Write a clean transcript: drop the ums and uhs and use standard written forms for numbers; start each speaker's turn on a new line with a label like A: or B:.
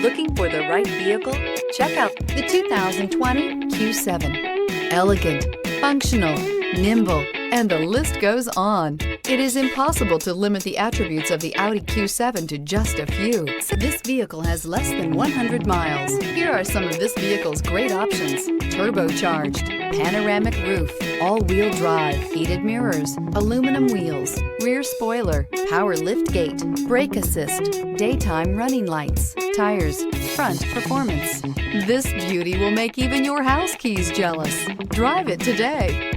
A: Looking for the right vehicle? Check out the 2020 Q7. Elegant, functional, nimble, and the list goes on. It is impossible to limit the attributes of the Audi Q7 to just a few. This vehicle has less than 100 miles. Here are some of this vehicle's great options: turbocharged, panoramic roof, all-wheel drive, heated mirrors, aluminum wheels, rear spoiler, power liftgate, brake assist, daytime running lights, tires, front performance. This beauty will make even your house keys jealous. Drive it today.